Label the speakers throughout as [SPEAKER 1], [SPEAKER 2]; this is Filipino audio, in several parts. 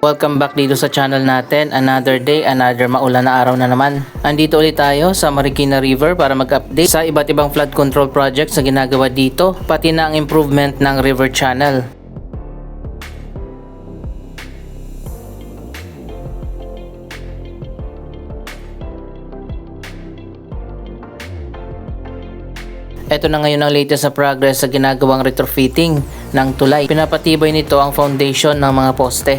[SPEAKER 1] Welcome back dito sa channel natin. Another day, another maulan na araw na naman. Andito ulit tayo sa Marikina River para mag-update sa iba't ibang flood control projects na ginagawa dito, pati na ang improvement ng river channel. Ito na ngayon ang latest na progress sa ginagawang retrofitting ng tulay. Pinapatibay nito ang foundation ng mga poste.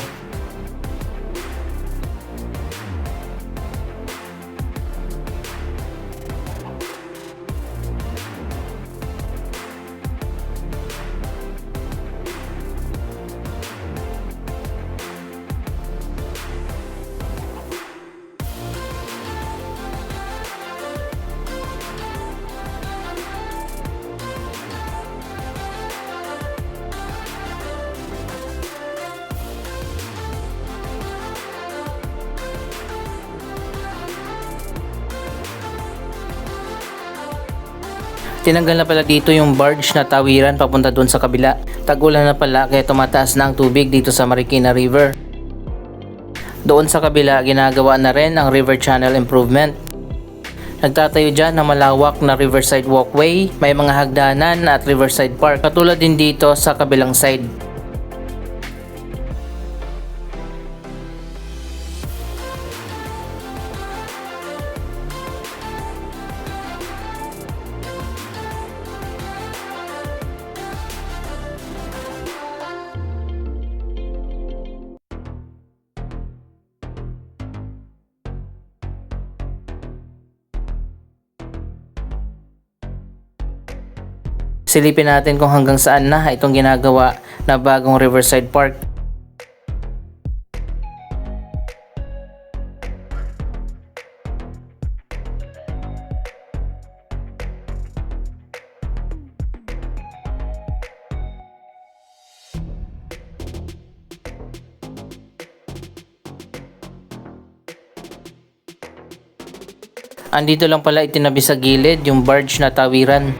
[SPEAKER 1] Tinanggal na pala dito yung barge na tawiran papunta dun sa kabila. Tag-ulan na pala kaya tumataas na ang tubig dito sa Marikina River. Doon sa kabila ginagawa na rin ang river channel improvement. Nagtatayo dyan ng malawak na riverside walkway, may mga hagdanan at riverside park. Katulad din dito sa kabilang side. Silipin natin kung hanggang saan na itong ginagawa na bagong Riverside Park. Andito lang pala itinabi sa gilid yung barge na tawiran.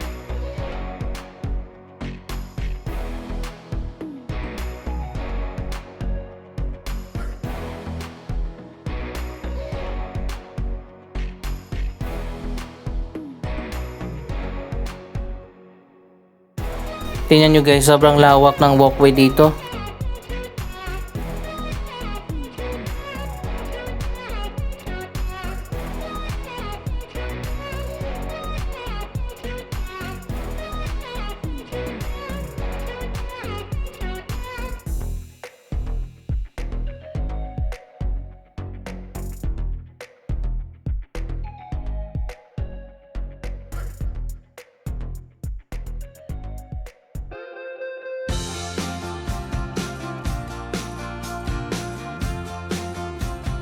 [SPEAKER 1] Tingnan nyo guys, sobrang lawak ng walkway dito.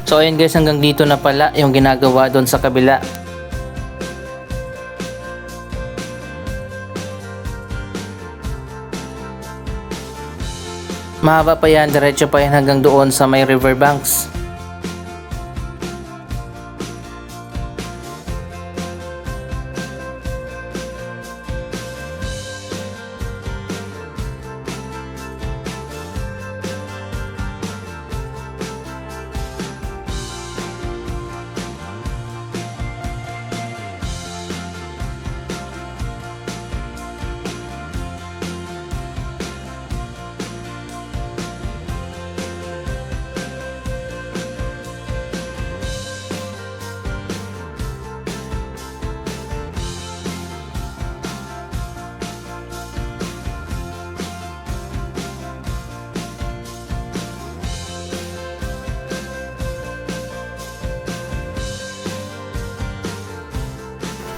[SPEAKER 1] So ayun guys, hanggang dito na pala yung ginagawa doon sa kabila. Mahaba pa yan, diretso pa yan hanggang doon sa may riverbanks.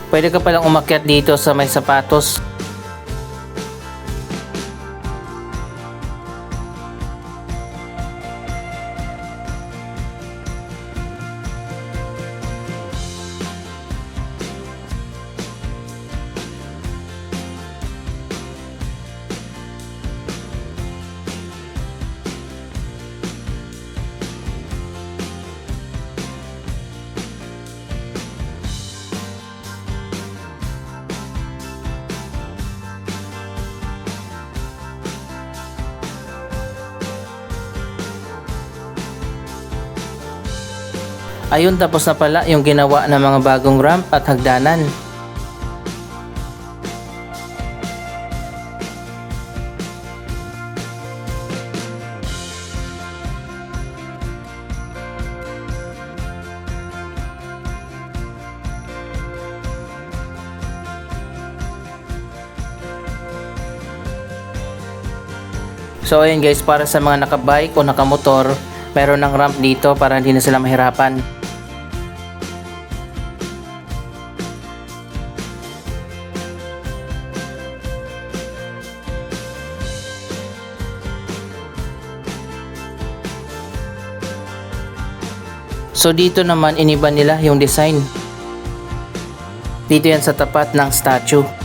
[SPEAKER 1] Pwede ka palang umakyat dito sa may sapatos. Ayun, tapos na pala yung ginawa ng mga bagong ramp at hagdanan. So ayun guys, para sa mga nakabike o nakamotor, meron ng ramp dito para hindi na sila mahirapan. So dito naman iniba nila yung design. Dito yan sa tapat ng statue.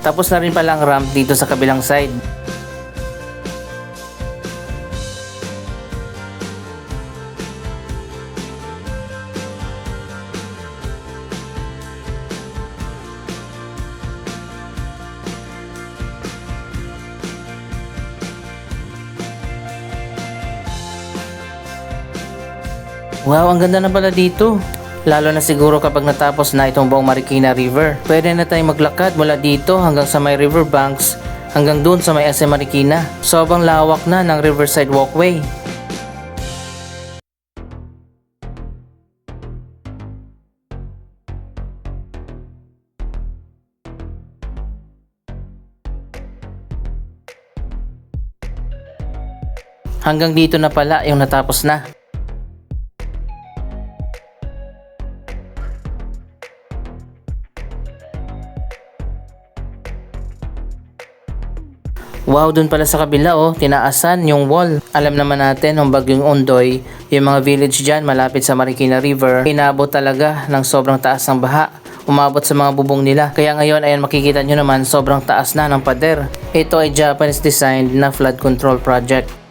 [SPEAKER 1] Tapos na rin pala ang ramp dito sa kabilang side. Wow, ang ganda na pala dito. Lalo na siguro kapag natapos na itong buong Marikina River. Pwede na tayong maglakad mula dito hanggang sa may river banks hanggang dun sa may SM Marikina. Sobrang lawak na ng Riverside Walkway. Hanggang dito na pala yung natapos na. Wow, dun pala sa kabila tinaasan yung wall. Alam naman natin nung bagyong Ondoy, yung mga village dyan malapit sa Marikina River, inabot talaga ng sobrang taas ng baha. Umabot sa mga bubong nila. Kaya ngayon, ayan makikita nyo naman, sobrang taas na ng pader. Ito ay Japanese designed na flood control project.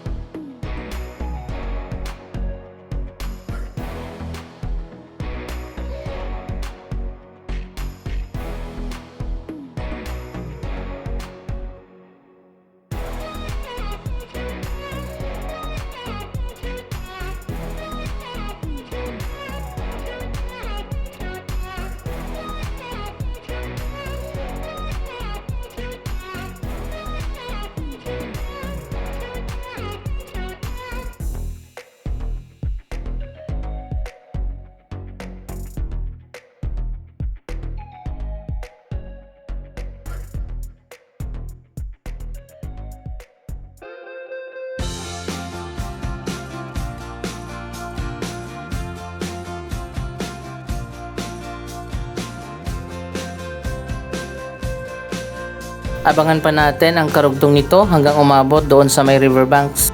[SPEAKER 1] Abangan pa natin ang karugtong nito hanggang umabot doon sa may riverbanks.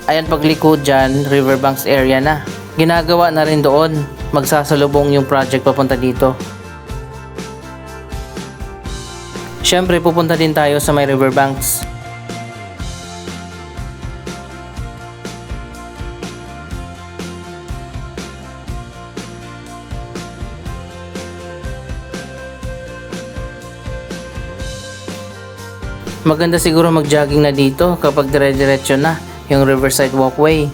[SPEAKER 1] Ayan, paglikod dyan, riverbanks area na. Ginagawa na rin doon. Magsasalubong yung project papunta dito. Siyempre, pupunta din tayo sa may riverbanks. Maganda siguro mag-jogging na dito kapag dire-diretso na yung Riverside Walkway.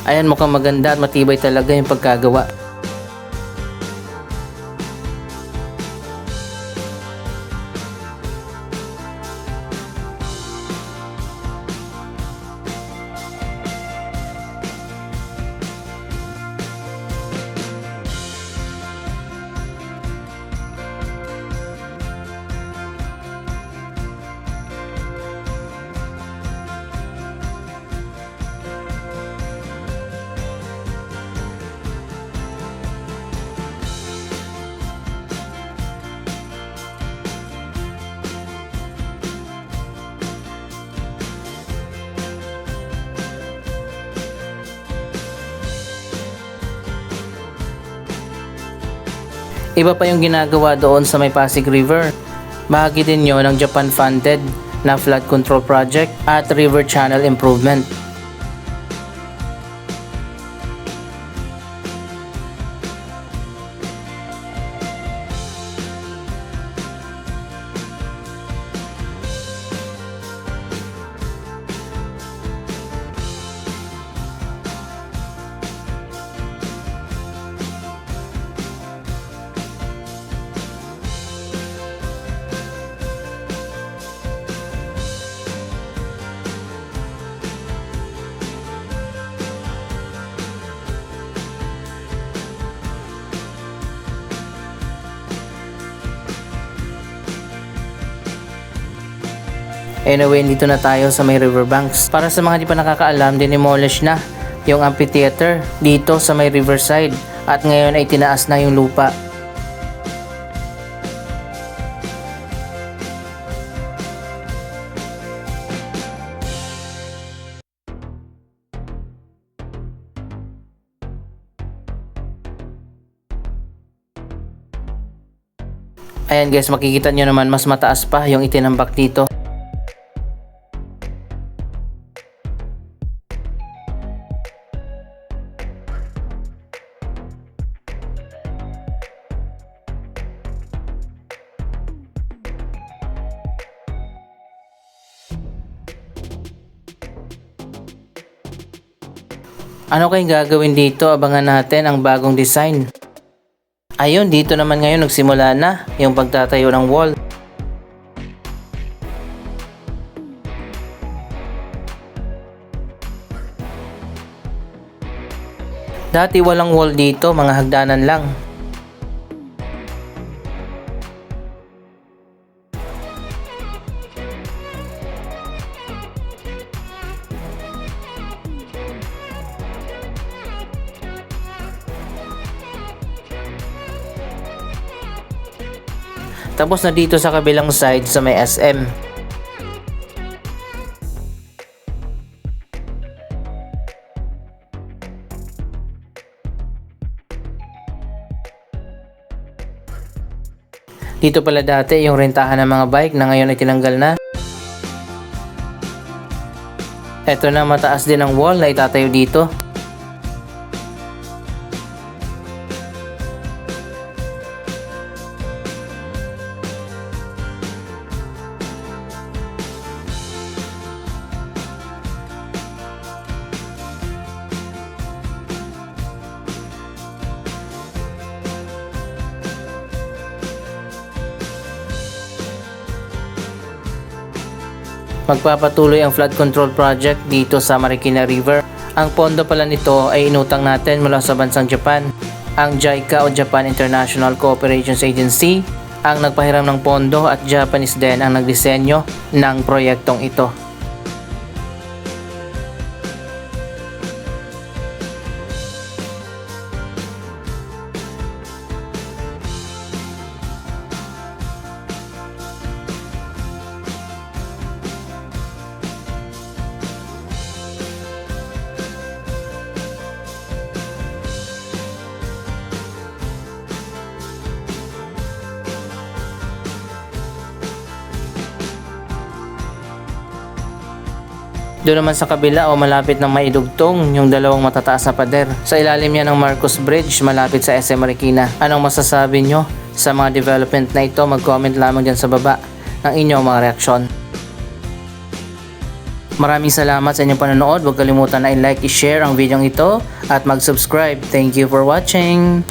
[SPEAKER 1] Ayan, mukhang maganda at matibay talaga yung pagkagawa. Iba pa yung ginagawa doon sa may Pasig River. Bahagi din yun ng Japan-funded na flood control project at river channel improvement. Anyway, dito na tayo sa may riverbanks. Para sa mga di pa nakakaalam, dinimolish na yung amphitheater dito sa may riverside at ngayon ay tinaas na yung lupa. Ayan guys, makikita nyo naman mas mataas pa yung itinambak dito. Ano kayong gagawin dito? Abangan natin ang bagong design. Ayun, dito naman ngayon nagsimula na yung pagtatayo ng wall. Dati walang wall dito, mga hagdanan lang. Tapos na dito sa kabilang side sa may SM. Dito pala dati yung rentahan ng mga bike na ngayon ay tinanggal na. Eto na, mataas din ang wall na itatayo dito. Magpapatuloy ang flood control project dito sa Marikina River. Ang pondo pala nito ay inutang natin mula sa bansang Japan. Ang JICA o Japan International Cooperation Agency ang nagpahiram ng pondo at Japanese din ang nagdisenyo ng proyektong ito. Doon naman sa kabila o malapit ng maidugtong yung dalawang matataas na pader. Sa ilalim yan ng Marcos Bridge malapit sa SM Marikina. Anong masasabi nyo sa mga development na ito? Mag-comment lamang dyan sa baba ng inyong mga reaksyon. Maraming salamat sa inyong panonood. Huwag kalimutan na i-like, i-share ang video ito at mag-subscribe. Thank you for watching.